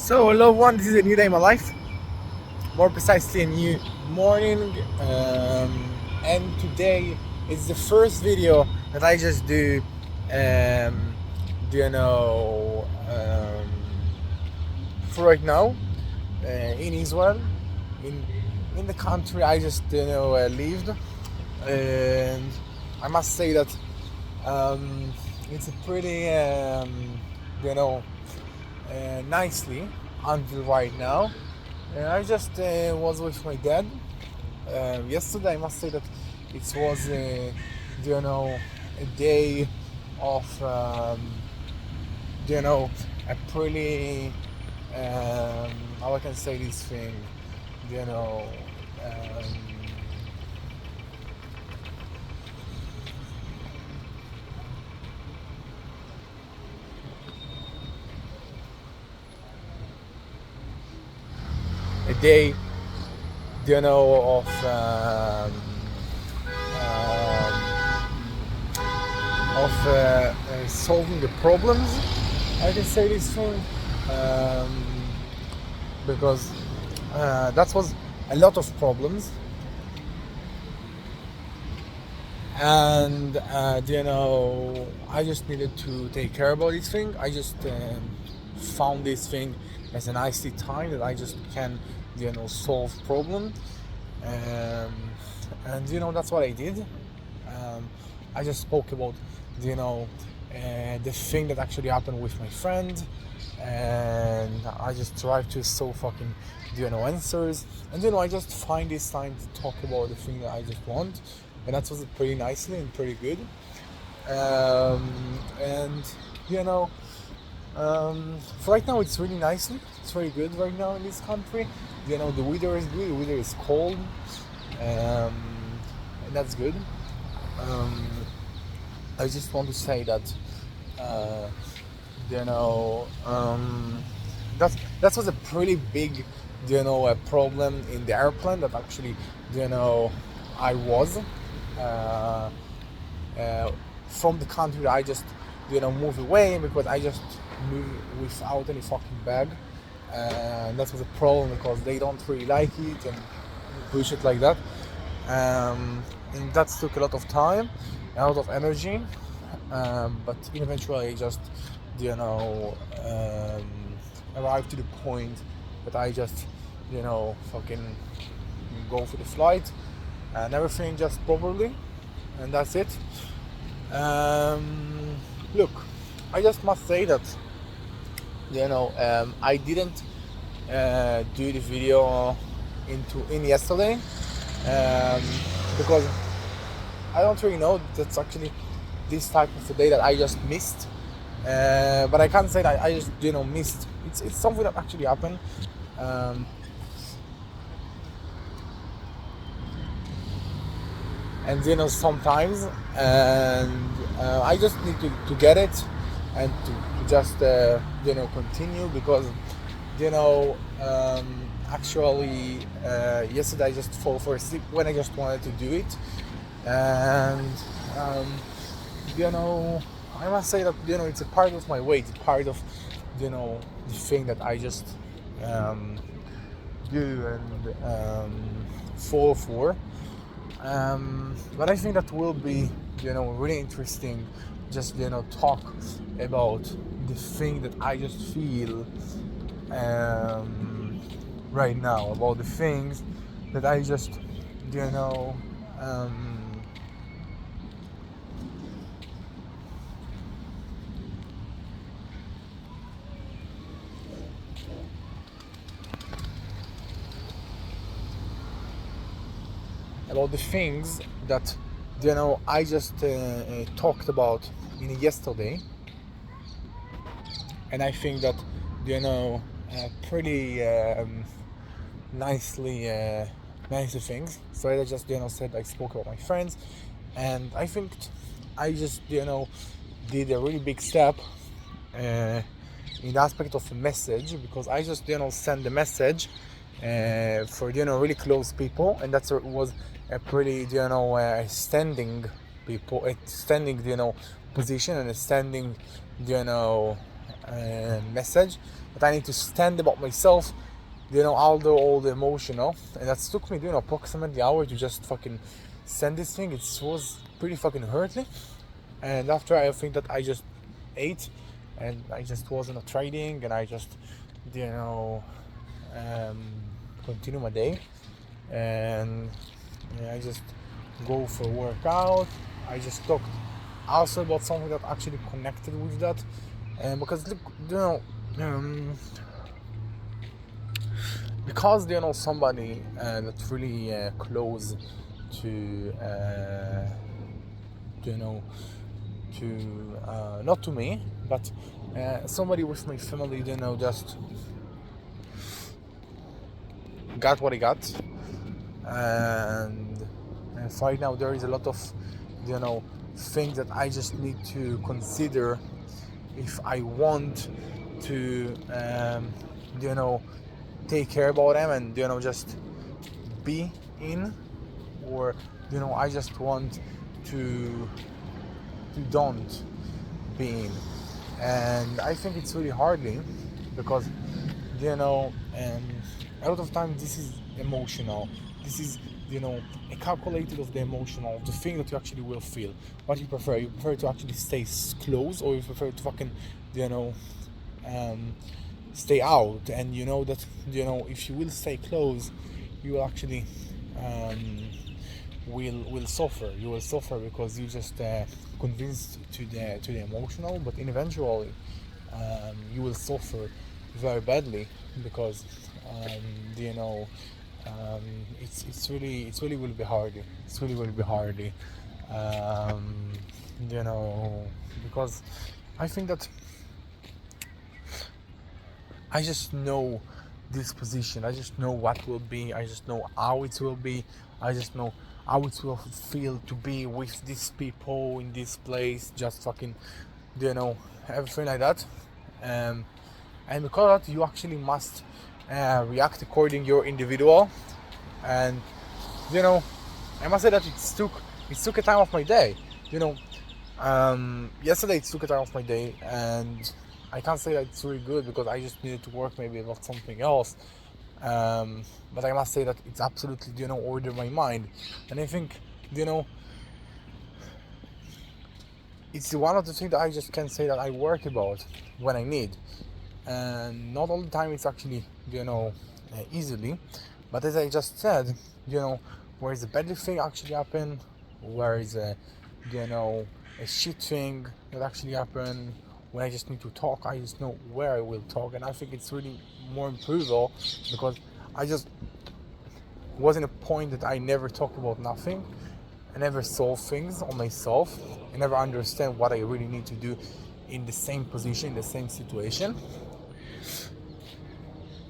So hello everyone, this is a new day in my life, more precisely a new morning, and today is the first video that I just um, for right now, in Israel, in in the country I just lived, and I must say that it's a pretty you know nicely until right now. I just was with my dad yesterday. I must say that it was a day of a pretty how I can say this thing, you know um, a day of solving the problems. I can say this thing um, because that was a lot of problems, and I just needed to take care about this thing. I just found this thing as an icy time that I just can solve problem, um, and that's what I did. I just spoke about the thing that actually happened with my friend, and I just tried to solve fucking answers, and I just find this time to talk about the thing that I just want, and that was pretty nicely and pretty good. And you know for right now it's really nicely, it's very good right now in this country. The weather is good, the weather is cold, um, and that's good. um, I just want to say that uh, you know that was a pretty big problem in the airplane, that actually you know I was uh, uh, from the country. I just moved away because I just moved without any fucking bag, and that was a problem because they don't really like it and bullshit like that. And that took a lot of time, a lot of energy, but eventually I just you know arrived to the point that I just fucking go for the flight and everything just properly, and that's it. um, Look, I just must say that I didn't do the video in yesterday, um, because I don't really know that's actually this type of a day that I just missed. But I can't say that I just missed. It's something that actually happened. Um, and sometimes, and I just need to get it, and to just continue, because actually yesterday I just fall for a sleep when I just wanted to do it, and you know I must say that it's a part of my weight, it's part of the thing that I just do and fall for. But I think that will be really interesting, just talk about the thing that I just feel right now, about the things that I just you know um, about the things that I just talked about in yesterday, and I think that pretty nicely nicely things. So I just said I spoke about my friends, and I think I just did a really big step uh, in the aspect of a message, because I just send a message for really close people, and that was a pretty standing people, a standing position, and a standing you know message that I need to stand about myself, although all the emotional, and that took me, approximately an hour to just fucking send this thing. It was pretty fucking hurtling, and after I think that I just ate, and I just wasn't trading, and I just, continue my day, and I just go for a workout. I just talked also about something that actually connected with that, and because look, because somebody that's really close to not to me, but somebody with my family, just got what I got, and right now there is a lot of things that I just need to consider if I want to take care about them and just be in, or I just want to don't be in. And I think it's really hardly, because a lot of times this is emotional. This is a calculated of the emotional, the thing that you actually will feel. What you prefer? You prefer to actually stay close, or you prefer to fucking stay out? And that if you will stay close, you will actually will suffer. You will suffer because you just convinced to the emotional, but eventually you will suffer very badly, because it's really will be hardy. It's really will be hardy, because I think that I just know this position. I just know what will be. I just know how it will be. I just know how it will feel to be with these people in this place. Just fucking, everything like that. And because of that, you actually must react according your individual. And I must say that it took a time of my day. Yesterday it took a time of my day, and I can't say that it's really good, because I just needed to work maybe about something else. But I must say that it's absolutely, ordered my mind. And I think, it's one of the things that I just can say that I work about when I need. And not all the time it's actually, easily. But as I just said, where is the bad thing actually happen? Where is a shit thing that actually happen? When I just need to talk, I just know where I will talk. And I think it's really more improvable, because I just was in a point that I never talked about nothing. I never solve things on myself. I never understand what I really need to do in the same position, in the same situation.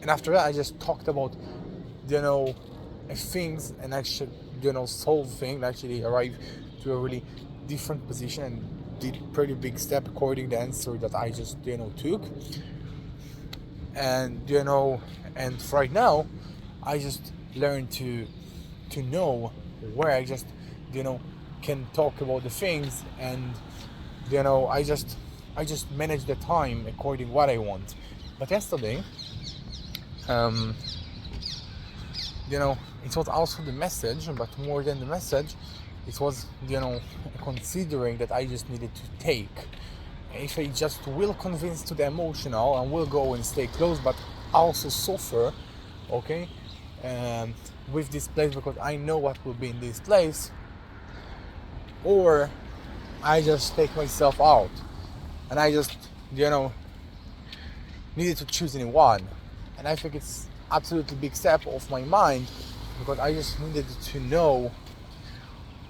And after that, I just talked about, things, and I should, solve things, actually arrive to a really different position, and did pretty big step according to the answer that I just, took. And, and right now, I just learned to know where I just, can talk about the things, and, I just manage the time according what I want. But yesterday, it was also the message, but more than the message, it was, considering that I just needed to take. If I just will convince to the emotional and will go and stay close, but also suffer, okay, with this place, because I know what will be in this place, or I just take myself out, and I just, needed to choose any one. And I think it's absolutely big step of my mind, because I just needed to know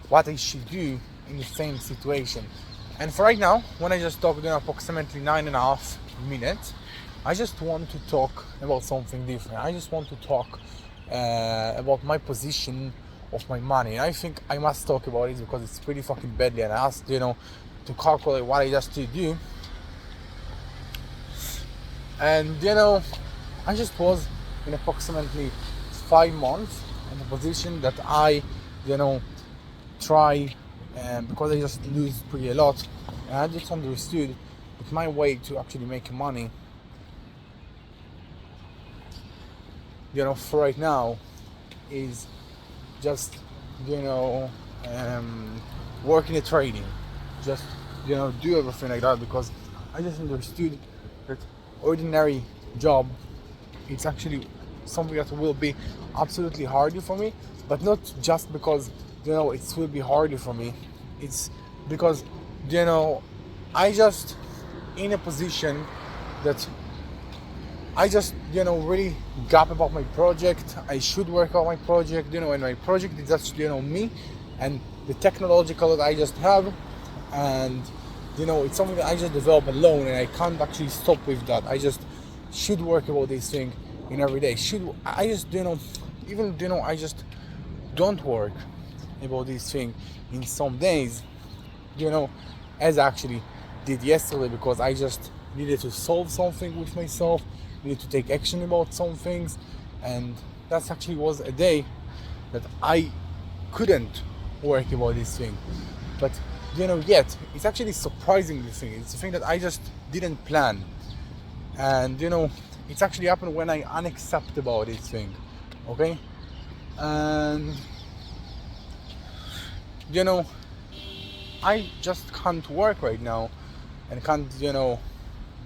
what I should do in the same situation. And for right now, when I just talked approximately 9.5 minutes, I just want to talk about something different. I just want to talk about my position of my money. And I think I must talk about it, because it's pretty fucking badly, and I asked, to calculate what I just did do. And I just was in approximately 5 months in a position that I try, because I just lose pretty a lot, and I just understood But my way to actually make money, for right now, is just, you know, work in the trading, just, do everything like that, because I just understood that ordinary job, it's actually something that will be absolutely harder for me, but not just because, it will be harder for me. It's because, I just in a position that I just, really gap about my project. I should work on my project, and my project is just, me and the technological that I just have. And, it's something that I just develop alone, and I can't actually stop with that. I just should work about this thing in every day. I just, even, I just don't work about this thing in some days, as I actually did yesterday, because I just needed to solve something with myself, needed to take action about some things, and that actually was a day that I couldn't work about this thing. But yet it's actually surprising, this thing. It's a thing that I just didn't plan, and it's actually happened when I unaccept about this thing. Okay, and I just can't work right now, and can't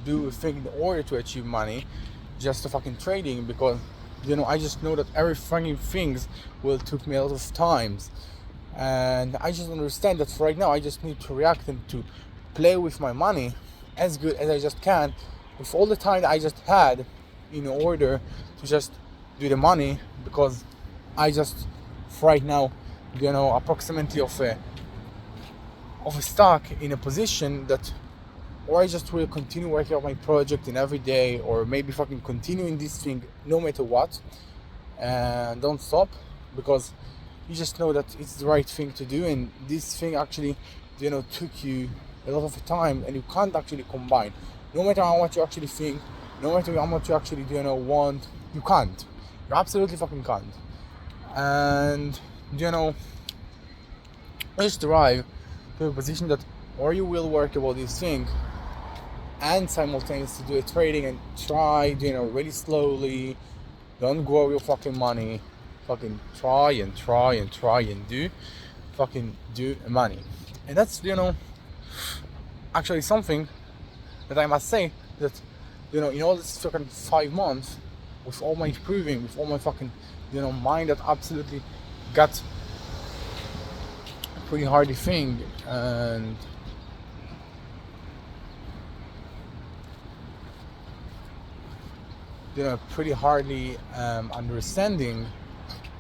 do a thing in order to achieve money, just to fucking trading, because I just know that every fucking things will take me a lot of times, and I just understand that right now I just need to react and to play with my money as good as I just can, with all the time that I just had, in order to just do the money, because I just right now approximately of a stock in a position that, or I just will continue working on my project in every day, or maybe fucking continuing this thing no matter what, and don't stop, because you just know that it's the right thing to do, and this thing actually took you a lot of time, and you can't actually combine, no matter how much you actually think, no matter how much you actually want, you can't, you absolutely fucking can't. And just arrive to a position that, or you will work about this thing and simultaneously do a trading, and try, really slowly, don't grow your fucking money, fucking try and try and try and do money. And that's actually something that I must say, that in all this fucking 5 months, with all my improving, with all my fucking mind that absolutely got a pretty hardy thing, and pretty hardly understanding,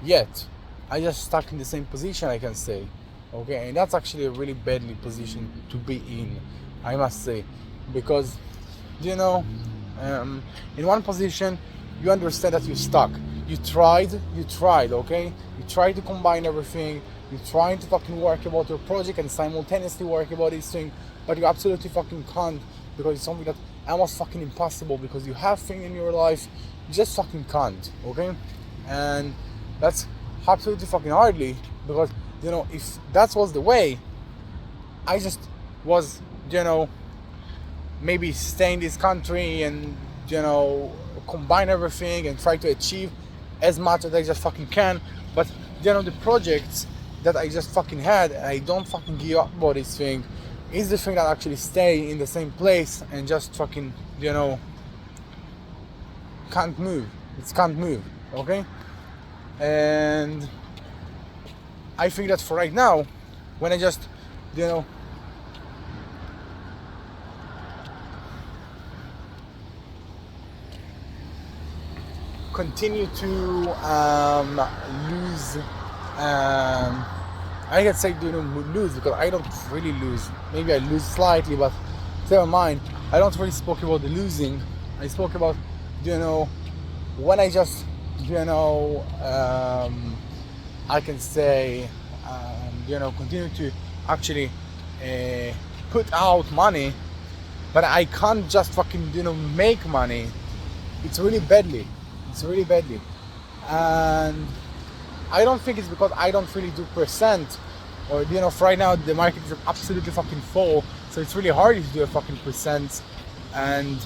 yet I just stuck in the same position, I can say. Okay, and that's actually a really badly position to be in, I must say, because in one position you understand that you're stuck. You tried, okay? You tried to combine everything, you're trying to fucking work about your project and simultaneously work about this thing, but you absolutely fucking can't, because it's something that almost fucking impossible, because you have things in your life, you just fucking can't, okay? And that's absolutely fucking hardly, because if that was the way, I just was maybe stay in this country and combine everything and try to achieve as much as I just fucking can. But the projects that I just fucking had, I don't fucking give up about this thing, is the thing that actually stay in the same place and just fucking can't move. It can't move, okay? And I think that for right now, when I just continue to lose, I can say lose, because I don't really lose. Maybe I lose slightly, but never mind. I don't really spoke about the losing. I spoke about when I just I can say continue to actually put out money, but I can't just fucking make money. It's really badly, and I don't think it's because I don't really do percent or you know, for right now the market is absolutely fucking full, so it's really hard to do a fucking percent. And